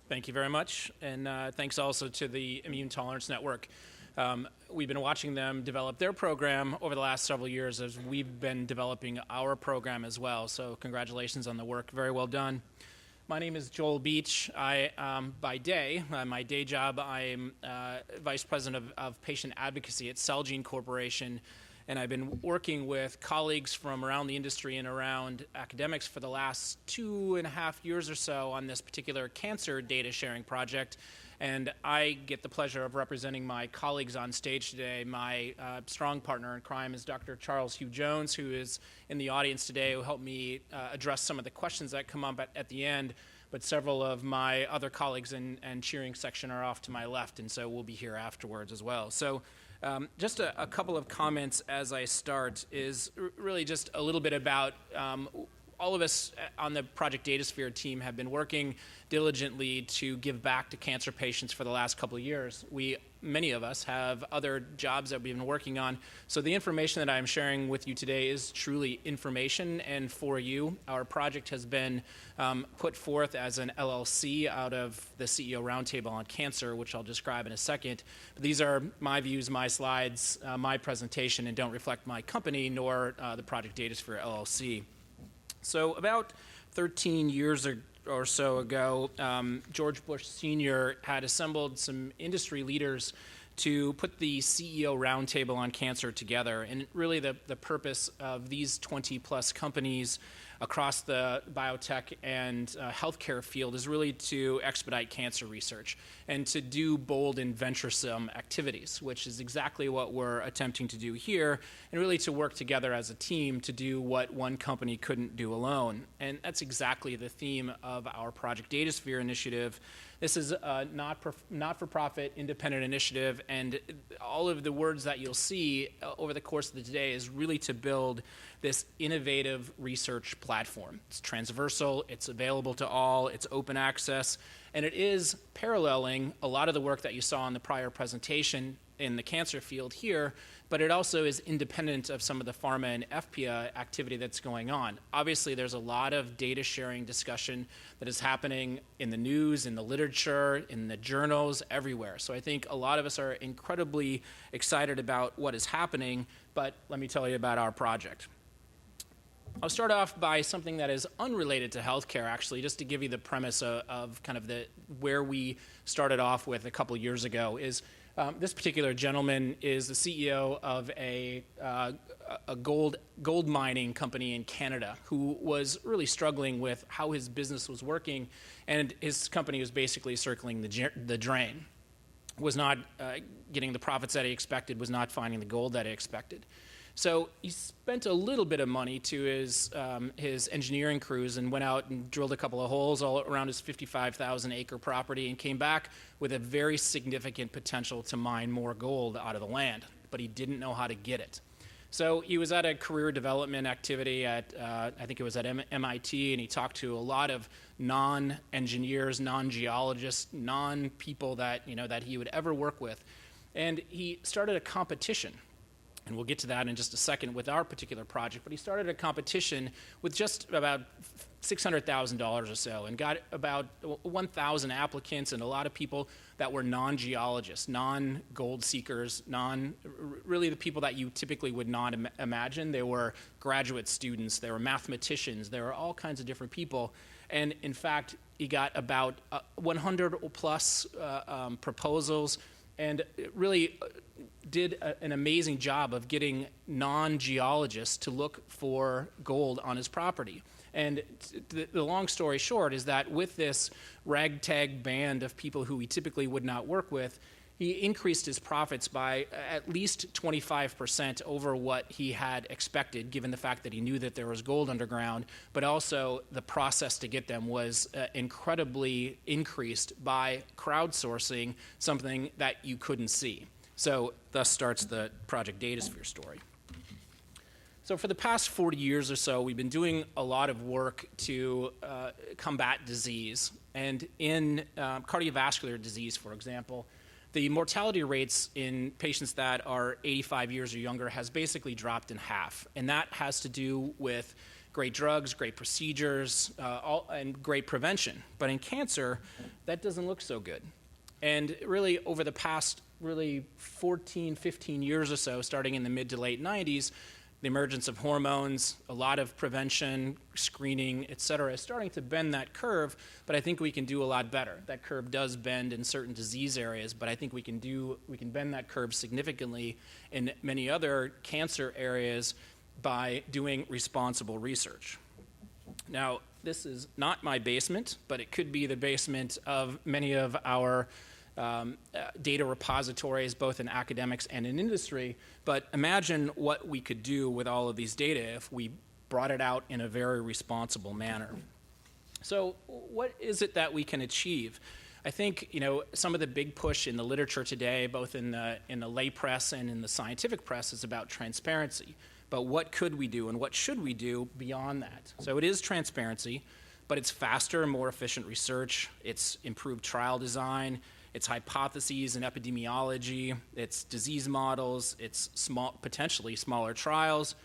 Thank you very much, and thanks also to the Immune Tolerance Network. We've been watching them develop their program over the last several years as we've been developing our program as well, so congratulations on the work. Very well done. My name is Joel Beach. By day, my day job, I'm Vice President of Patient Advocacy at Celgene Corporation, and I've been working with colleagues from around the industry and around academics for the last 2.5 years or so on this particular cancer data sharing project. And I get the pleasure of representing my colleagues on stage today. My strong partner in crime is Dr. Charles Hugh Jones, who is in the audience today, who helped me address some of the questions that come up at the end. But several of my other colleagues and cheering section are off to my left, and so we'll be here afterwards as well. So just a couple of comments as I start is really just a little bit about all of us on the Project DataSphere team have been working diligently to give back to cancer patients for the last couple of years. Many of us have other jobs that we've been working on. So the information that I'm sharing with you today is truly information and for you. Our project has been put forth as an LLC out of the CEO Roundtable on Cancer, which I'll describe in a second. But these are my views, my slides, my presentation, and don't reflect my company nor the Project DataSphere LLC. So about 13 years or so ago, George Bush Sr. had assembled some industry leaders to put the CEO Roundtable on Cancer together. And really the purpose of these 20-plus companies across the biotech and healthcare field is really to expedite cancer research and to do bold and venturesome activities, which is exactly what we're attempting to do here, and really to work together as a team to do what one company couldn't do alone. And that's exactly the theme of our Project DataSphere initiative. This is a not-for-profit independent initiative, and all of the words that you'll see over the course of the day is really to build this innovative research platform. It's transversal, it's available to all, it's open access, and it is paralleling a lot of the work that you saw in the prior presentation in the cancer field here, but it also is independent of some of the pharma and FPA activity that's going on. Obviously, there's a lot of data sharing discussion that is happening in the news, in the literature, in the journals, everywhere. So I think a lot of us are incredibly excited about what is happening, but let me tell you about our project. I'll start off by something that is unrelated to healthcare, actually, just to give you the premise of kind of where we started off with a couple years ago. This particular gentleman is the CEO of a gold mining company in Canada who was really struggling with how his business was working, and his company was basically circling the drain, was not getting the profits that he expected, was not finding the gold that he expected. So he spent a little bit of money to his engineering crews and went out and drilled a couple of holes all around his 55,000-acre property and came back with a very significant potential to mine more gold out of the land, but he didn't know how to get it. So he was at a career development activity at, I think it was at MIT, and he talked to a lot of non-engineers, non-geologists, non-people that he would ever work with. And he started a competition. And we'll get to that in just a second with our particular project, but he started a competition with just about $600,000 or so and got about 1,000 applicants and a lot of people that were non-geologists, non-gold seekers, really the people that you typically would not imagine. They were graduate students, they were mathematicians, there were all kinds of different people. And in fact, he got about 100 plus proposals and really did an amazing job of getting non-geologists to look for gold on his property. And the long story short is that with this ragtag band of people who he typically would not work with, he increased his profits by at least 25% over what he had expected, given the fact that he knew that there was gold underground, but also the process to get them was incredibly increased by crowdsourcing something that you couldn't see. So thus starts the Project DataSphere story. So for the past 40 years or so, we've been doing a lot of work to combat disease. And in cardiovascular disease, for example, the mortality rates in patients that are 85 years or younger has basically dropped in half. And that has to do with great drugs, great procedures, and great prevention. But in cancer, that doesn't look so good. And really, over the past 14, 15 years or so, starting in the mid to late 90s, the emergence of hormones, a lot of prevention, screening, et cetera, is starting to bend that curve, but I think we can do a lot better. That curve does bend in certain disease areas, but I think we can bend that curve significantly in many other cancer areas by doing responsible research. Now, this is not my basement, but it could be the basement of many of our data repositories, both in academics and in industry. But imagine what we could do with all of these data if we brought it out in a very responsible manner. So what is it that we can achieve? I think some of the big push in the literature today, both in the lay press and in the scientific press, is about transparency. But what could we do and what should we do beyond that? So it is transparency, but it's faster and more efficient research. It's improved trial design. It's hypotheses and epidemiology. It's disease models. It's potentially smaller trials.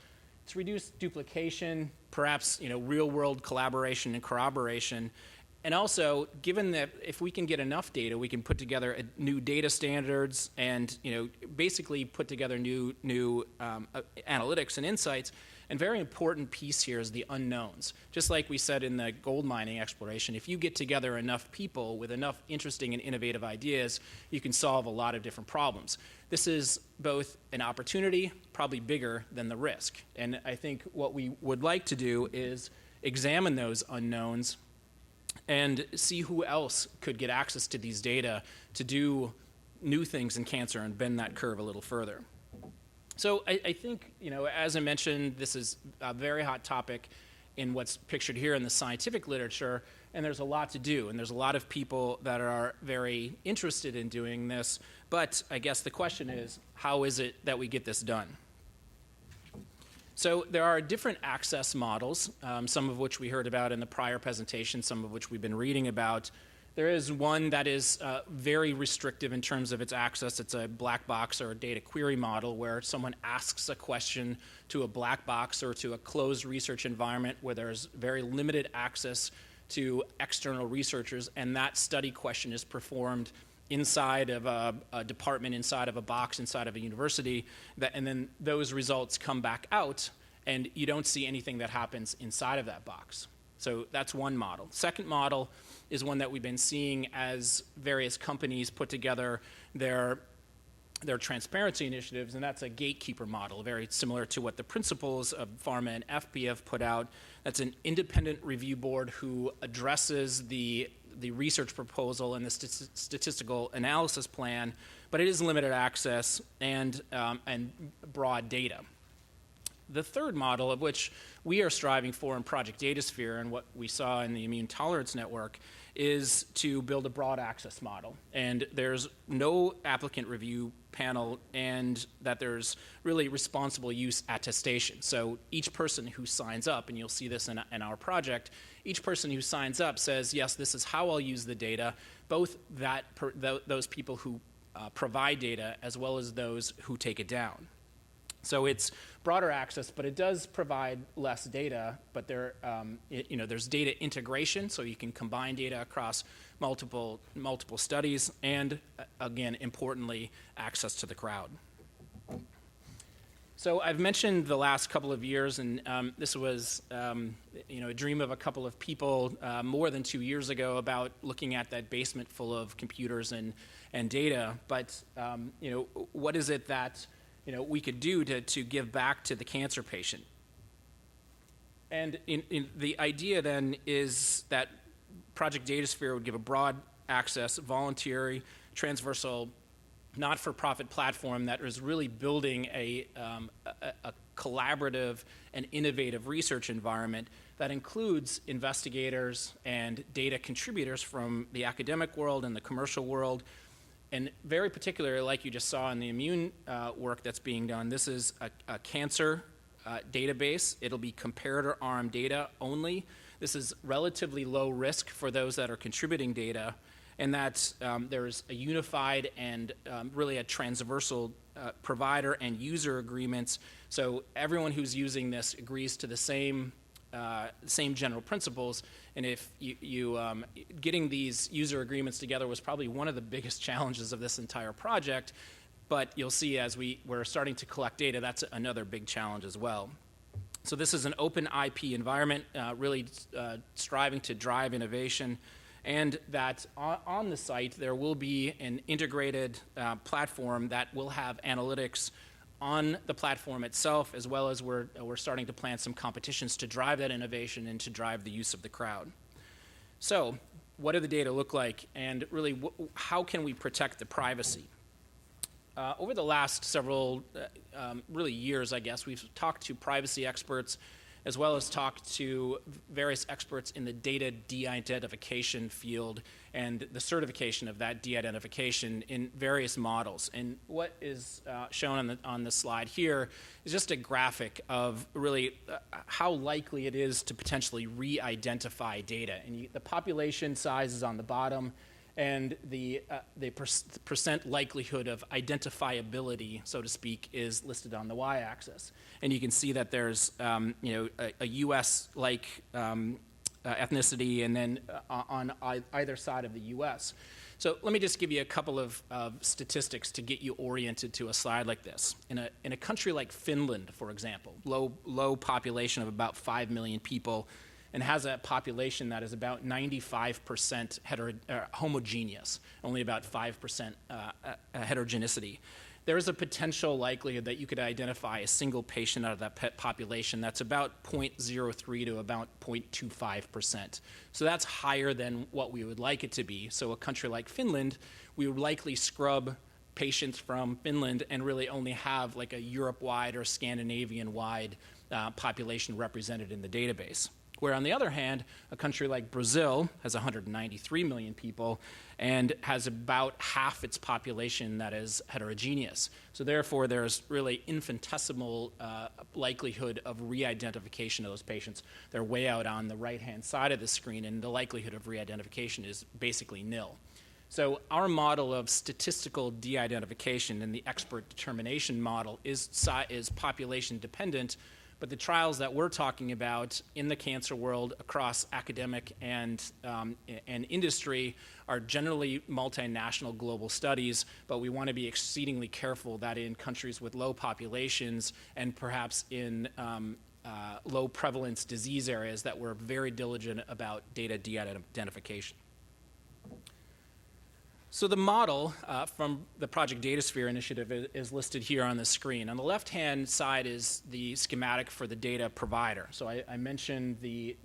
It's reduced duplication, perhaps real-world collaboration and corroboration. And also, given that if we can get enough data, we can put together new data standards and basically put together new analytics and insights. And very important piece here is the unknowns. Just like we said in the gold mining exploration, if you get together enough people with enough interesting and innovative ideas, you can solve a lot of different problems. This is both an opportunity, probably bigger than the risk. And I think what we would like to do is examine those unknowns and see who else could get access to these data to do new things in cancer and bend that curve a little further. So I think, as I mentioned, this is a very hot topic in what's pictured here in the scientific literature, and there's a lot to do, and there's a lot of people that are very interested in doing this, but I guess the question is, how is it that we get this done? So there are different access models, some of which we heard about in the prior presentation, some of which we've been reading about. There is one that is very restrictive in terms of its access. It's a black box or a data query model where someone asks a question to a black box or to a closed research environment where there's very limited access to external researchers, and that study question is performed inside of a department, inside of a box, inside of a university, and then those results come back out, and you don't see anything that happens inside of that box. So that's one model. Second model is one that we've been seeing as various companies put together their transparency initiatives, and that's a gatekeeper model, very similar to what the principals of pharma and FP have put out. That's an independent review board who addresses the research proposal and the statistical analysis plan, but it is limited access and broad data. The third model, of which we are striving for in Project Datasphere and what we saw in the Immune Tolerance Network, is to build a broad access model. And there's no applicant review panel, and that there's really responsible use attestation. So each person who signs up, and you'll see this in our project, each person who signs up says, yes, this is how I'll use the data, both those people who provide data as well as those who take it down. So it's broader access, but it does provide less data. But there's data integration, so you can combine data across multiple studies, and again, importantly, access to the crowd. So I've mentioned the last couple of years, and this was a dream of a couple of people more than 2 years ago about looking at that basement full of computers and data. But what is it that we could do to give back to the cancer patient? And the idea then is that Project Datasphere would give a broad access, voluntary, transversal, not-for-profit platform that is really building a collaborative and innovative research environment that includes investigators and data contributors from the academic world and the commercial world. And very particularly, like you just saw in the immune work that's being done, this is a cancer database. It'll be comparator arm data only. This is relatively low risk for those that are contributing data, and that there's a unified and really a transversal provider and user agreements. So everyone who's using this agrees to the same same general principles. And if getting these user agreements together was probably one of the biggest challenges of this entire project. But you'll see as we're starting to collect data, that's another big challenge as well. So this is an open IP environment, really striving to drive innovation, and that on the site there will be an integrated platform that will have analytics on the platform itself, as well as we're starting to plan some competitions to drive that innovation and to drive the use of the crowd. So what do the data look like, and really how can we protect the privacy? Over the last several really years, I guess, we've talked to privacy experts as well as talked to various experts in the data de-identification field and the certification of that de-identification in various models. And what is shown on the slide here is just a graphic of really how likely it is to potentially re-identify data. And the population size is on the bottom, and the percent likelihood of identifiability, so to speak, is listed on the y-axis. And you can see that there's a U.S.-like ethnicity, and then on either side of the U.S. So let me just give you a couple of statistics to get you oriented to a slide like this. In a country like Finland, for example, low population of about 5 million people, and has a population that is about 95% homogeneous, only about 5% heterogeneity. There is a potential likelihood that you could identify a single patient out of that population that's about 0.03 to about 0.25%. So that's higher than what we would like it to be. So a country like Finland, we would likely scrub patients from Finland and really only have like a Europe-wide or Scandinavian-wide population represented in the database. Where on the other hand, a country like Brazil has 193 million people and has about half its population that is heterogeneous. So therefore, there's really infinitesimal likelihood of re-identification of those patients. They're way out on the right-hand side of the screen, and the likelihood of re-identification is basically nil. So our model of statistical de-identification and the expert determination model is population dependent. But the trials that we're talking about in the cancer world across academic and industry are generally multinational global studies, but we want to be exceedingly careful that in countries with low populations and perhaps in low prevalence disease areas that we're very diligent about data de-identification. So the model from the Project DataSphere initiative is listed here on the screen. On the left-hand side is the schematic for the data provider. So I mentioned the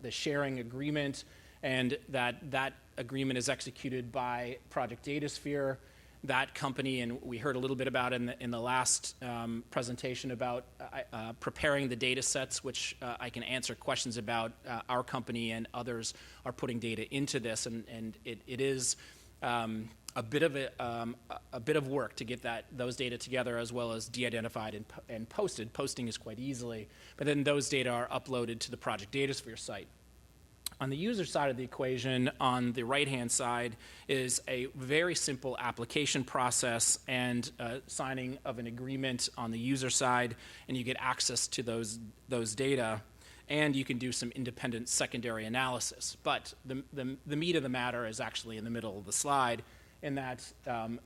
sharing agreement, and that agreement is executed by Project DataSphere. That company, and we heard a little bit about it in the last presentation about preparing the data sets, which I can answer questions about. Our company and others are putting data into this, and it is a bit of work to get those data together, as well as de-identified and posted. Posting is quite easily, but then those data are uploaded to the Project DataSphere site. On the user side of the equation, on the right-hand side, is a very simple application process and signing of an agreement on the user side, and you get access to those data. And you can do some independent secondary analysis. But the meat of the matter is actually in the middle of the slide, in that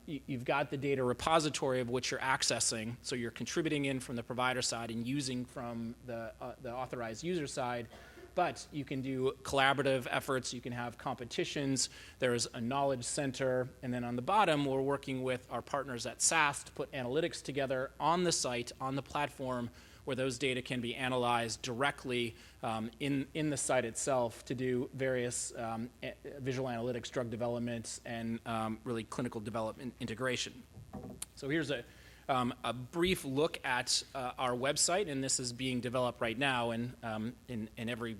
you've got the data repository of which you're accessing, so you're contributing in from the provider side and using from the authorized user side. But you can do collaborative efforts, you can have competitions, there's a knowledge center, and then on the bottom, we're working with our partners at SAS to put analytics together on the site, on the platform, where those data can be analyzed directly in the site itself to do various visual analytics, drug development, and really clinical development integration. So here's a brief look at our website, and this is being developed right now. And in every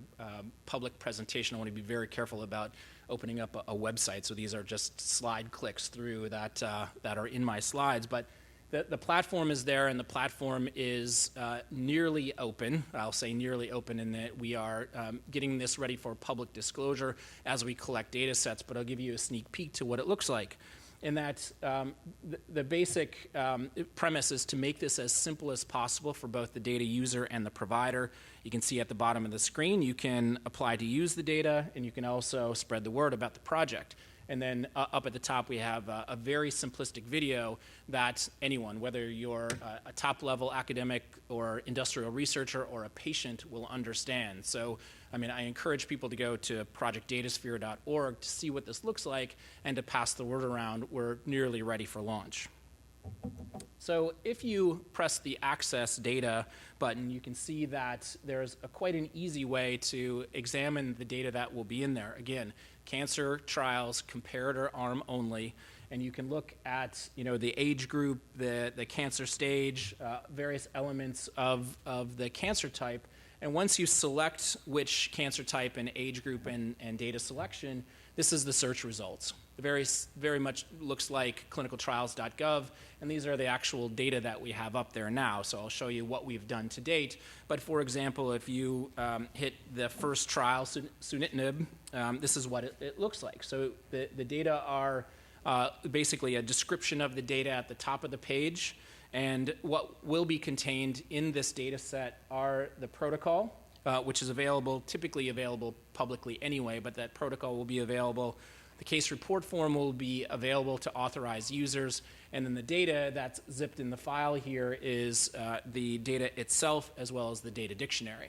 public presentation, I want to be very careful about opening up a website. So these are just slide clicks through that are in my slides. But the platform is there, and the platform is nearly open. I'll say nearly open in that we are getting this ready for public disclosure as we collect data sets, but I'll give you a sneak peek to what it looks like. in that the basic premise is to make this as simple as possible for both the data user and the provider. You can see at the bottom of the screen, you can apply to use the data, and you can also spread the word about the project. And then up at the top, we have a very simplistic video that anyone, whether you're a top-level academic or industrial researcher or a patient, will understand. So, I mean, I encourage people to go to projectdatasphere.org to see what this looks like and to pass the word around. We're nearly ready for launch. So if you press the Access Data button, you can see that there's quite an easy way to examine the data that will be in there. Again, cancer trials, comparator arm only, and you can look at the age group, the cancer stage, various elements of the cancer type. And once you select which cancer type and age group and data selection, this is the search results. It very much looks like clinicaltrials.gov, and these are the actual data that we have up there now. So I'll show you what we've done to date. But for example, if you hit the first trial, sunitinib, this is what it looks like. So the data are basically a description of the data at the top of the page. And what will be contained in this data set are the protocol, which is typically available publicly anyway, but that protocol will be available. The case report form will be available to authorized users, and then the data that's zipped in the file here is the data itself as well as the data dictionary.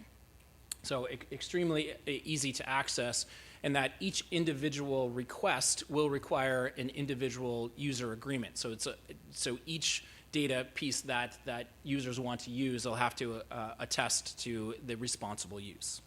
So extremely easy to access, and that each individual request will require an individual user agreement. So so each data piece that users want to use, they'll have to attest to the responsible use.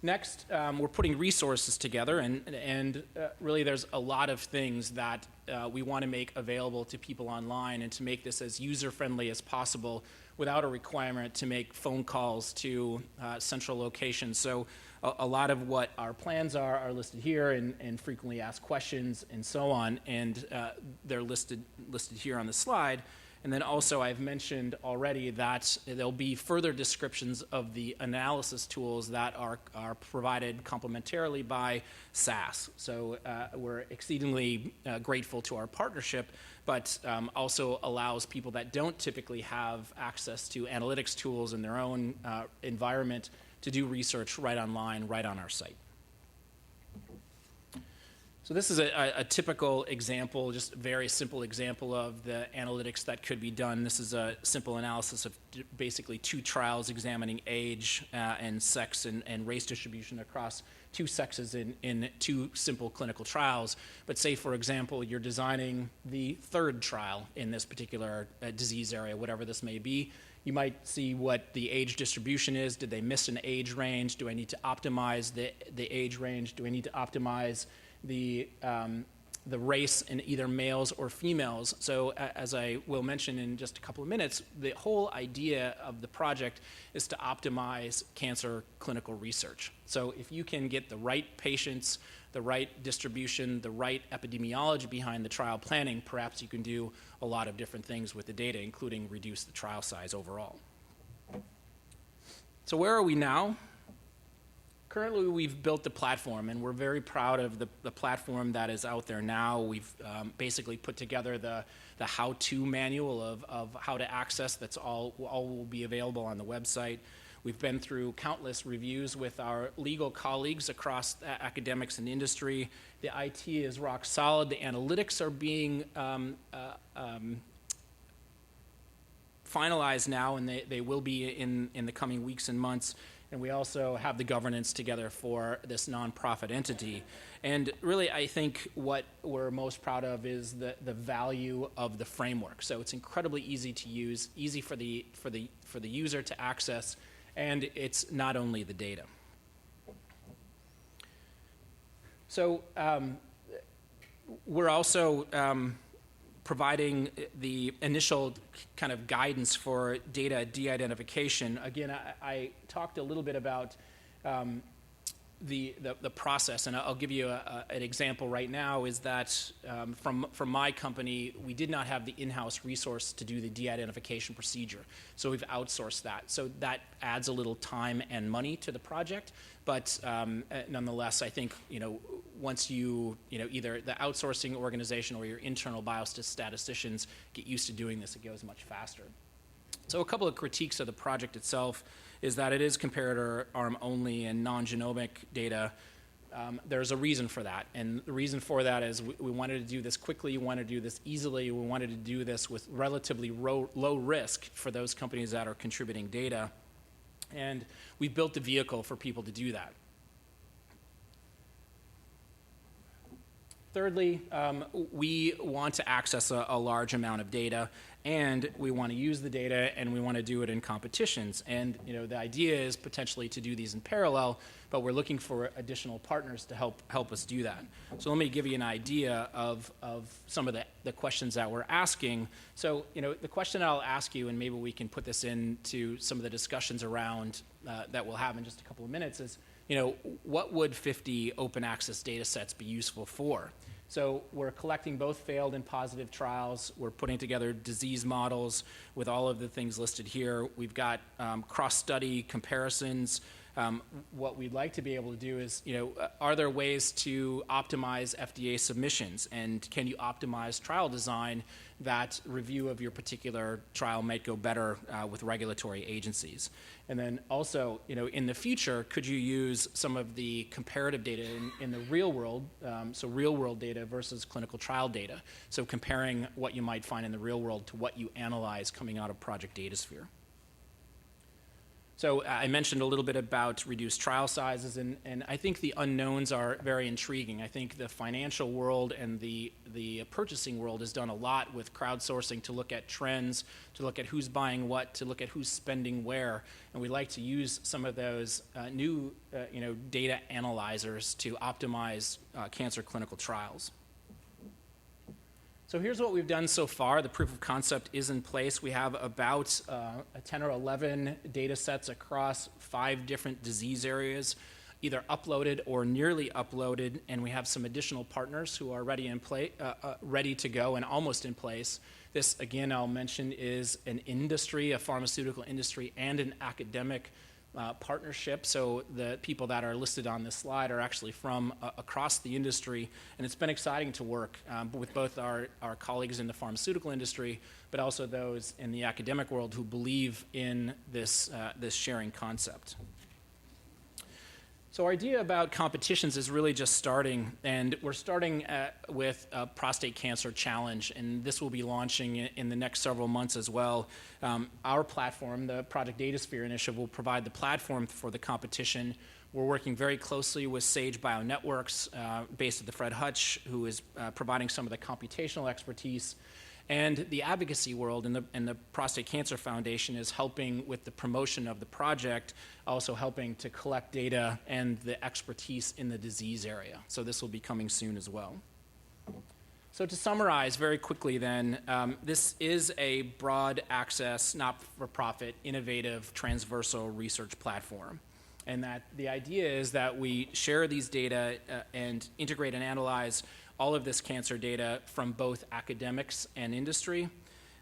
Next, we're putting resources together, and really there's a lot of things that we want to make available to people online and to make this as user-friendly as possible without a requirement to make phone calls to central locations. So a lot of what our plans are listed here, and frequently asked questions and so on, and they're listed here on the slide. And then also I've mentioned already that there'll be further descriptions of the analysis tools that are provided complementarily by SAS. So we're exceedingly grateful to our partnership, but also allows people that don't typically have access to analytics tools in their own environment to do research right online, right on our site. So this is a typical example, just a very simple example of the analytics that could be done. This is a simple analysis of basically 2 trials examining age and sex and race distribution across 2 sexes in 2 simple clinical trials. But say, for example, you're designing the 3rd trial in this particular disease area, whatever this may be. You might see what the age distribution is. Did they miss an age range? Do I need to optimize the age range? Do I need to optimize the race in either males or females? So as I will mention in just a couple of minutes, the whole idea of the project is to optimize cancer clinical research. So if you can get the right patients, the right distribution, the right epidemiology behind the trial planning, perhaps you can do a lot of different things with the data, including reduce the trial size overall. So where are we now? Currently, we've built the platform, and we're very proud of the platform that is out there now. We've basically put together the how-to manual of how to access. That's all will be available on the website. We've been through countless reviews with our legal colleagues across academics and industry. The IT is rock solid. The analytics are being finalized now, and they will be in the coming weeks and months. And we also have the governance together for this nonprofit entity. And really, I think what we're most proud of is the value of the framework. So it's incredibly easy to use, easy for the user to access, and it's not only the data. So we're also providing the initial kind of guidance for data de-identification. Again, I talked a little bit about the process, and I'll give you an example right now, is that from my company, we did not have the in-house resource to do the de-identification procedure. So we've outsourced that. So that adds a little time and money to the project, but nonetheless, I think, once either the outsourcing organization or your internal biostatisticians get used to doing this, it goes much faster. So a couple of critiques of the project itself is that it is comparator arm only and non-genomic data. There's a reason for that, and the reason for that is we wanted to do this quickly, we wanted to do this easily, we wanted to do this with relatively low risk for those companies that are contributing data, and we've built the vehicle for people to do that. Thirdly, we want to access a large amount of data, and we want to use the data, and we want to do it in competitions. And the idea is potentially to do these in parallel, but we're looking for additional partners to help us do that. So let me give you an idea of some of the questions that we're asking. So the question I'll ask you, and maybe we can put this into some of the discussions around that we'll have in just a couple of minutes, is what would 50 open access data sets be useful for? So we're collecting both failed and positive trials. We're putting together disease models with all of the things listed here. We've got cross-study comparisons. What we'd like to be able to do is, are there ways to optimize FDA submissions? And can you optimize trial design that review of your particular trial might go better with regulatory agencies? And then also, in the future, could you use some of the comparative data in the real world, so real world data versus clinical trial data, so comparing what you might find in the real world to what you analyze coming out of Project DataSphere. So I mentioned a little bit about reduced trial sizes, and I think the unknowns are very intriguing. I think the financial world and the purchasing world has done a lot with crowdsourcing to look at trends, to look at who's buying what, to look at who's spending where, and we'd like to use some of those new data analyzers to optimize cancer clinical trials. So here's what we've done so far. The proof of concept is in place. We have about 10 or 11 data sets across 5 different disease areas, either uploaded or nearly uploaded, and we have some additional partners who are ready to go and almost in place. This, again, I'll mention, is an industry, a pharmaceutical industry, and an academic partnership. So the people that are listed on this slide are actually from across the industry, and it's been exciting to work with both our colleagues in the pharmaceutical industry, but also those in the academic world who believe in this sharing concept. So our idea about competitions is really just starting, and we're starting with a prostate cancer challenge, and this will be launching in the next several months as well. Our platform, the Project DataSphere initiative, will provide the platform for the competition. We're working very closely with Sage Bionetworks, based at the Fred Hutch, who is providing some of the computational expertise. And the advocacy world and the Prostate Cancer Foundation is helping with the promotion of the project, also helping to collect data and the expertise in the disease area. So this will be coming soon as well. So to summarize very quickly then, this is a broad access, not-for-profit, innovative, transversal research platform. And that the idea is that we share these data and integrate and analyze all of this cancer data from both academics and industry.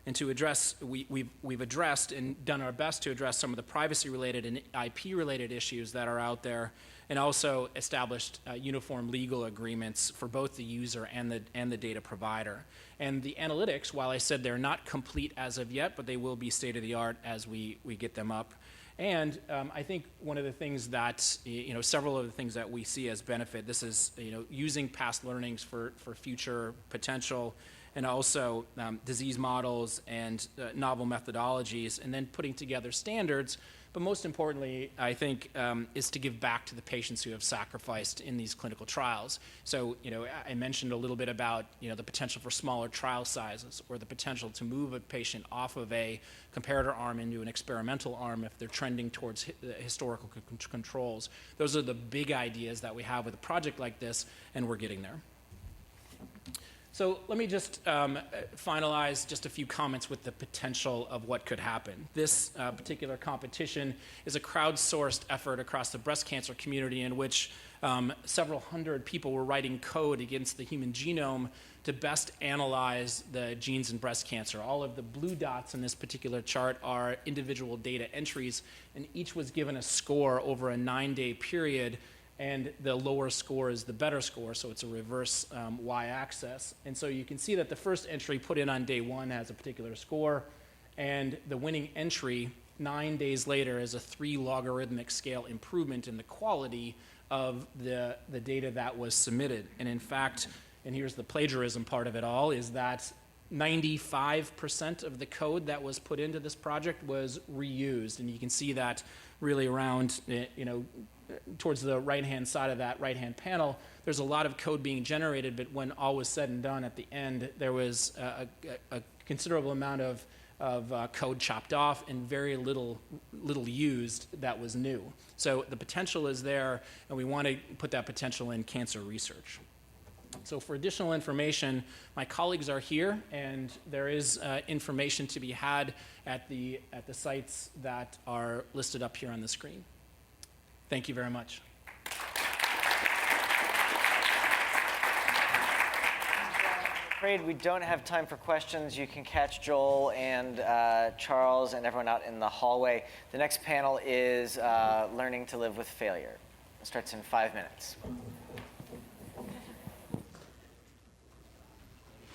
And to address, we've addressed and done our best to address some of the privacy-related and IP-related issues that are out there, and also established uniform legal agreements for both the user and the data provider. And the analytics, while I said they're not complete as of yet, but they will be state-of-the-art as we get them up. And I think one of the things that, several of the things that we see as benefit, this is, using past learnings for future potential, and also disease models and novel methodologies, and then putting together standards. But most importantly, I think, is to give back to the patients who have sacrificed in these clinical trials. So, I mentioned a little bit about, the potential for smaller trial sizes, or the potential to move a patient off of a comparator arm into an experimental arm if they're trending towards historical controls. Those are the big ideas that we have with a project like this, and we're getting there. So let me just finalize just a few comments with the potential of what could happen. This particular competition is a crowdsourced effort across the breast cancer community in which several hundred people were writing code against the human genome to best analyze the genes in breast cancer. All of the blue dots in this particular chart are individual data entries, and each was given a score over a 9-day period, and the lower score is the better score, so it's a reverse y-axis. And so you can see that the first entry put in on day 1 has a particular score, and the winning entry 9 days later is a 3 logarithmic scale improvement in the quality of the data that was submitted. And in fact, and here's the plagiarism part of it all, is that 95% of the code that was put into this project was reused. And you can see that really around, towards the right-hand side of that right-hand panel, there's a lot of code being generated, but when all was said and done at the end, there was a considerable amount of code chopped off and very little used that was new. So the potential is there, and we want to put that potential in cancer research. So for additional information, my colleagues are here, and there is information to be had at the sites that are listed up here on the screen. Thank you very much. I'm afraid we don't have time for questions. You can catch Joel and Charles and everyone out in the hallway. The next panel is Learning to Live with Failure. It starts in 5 minutes.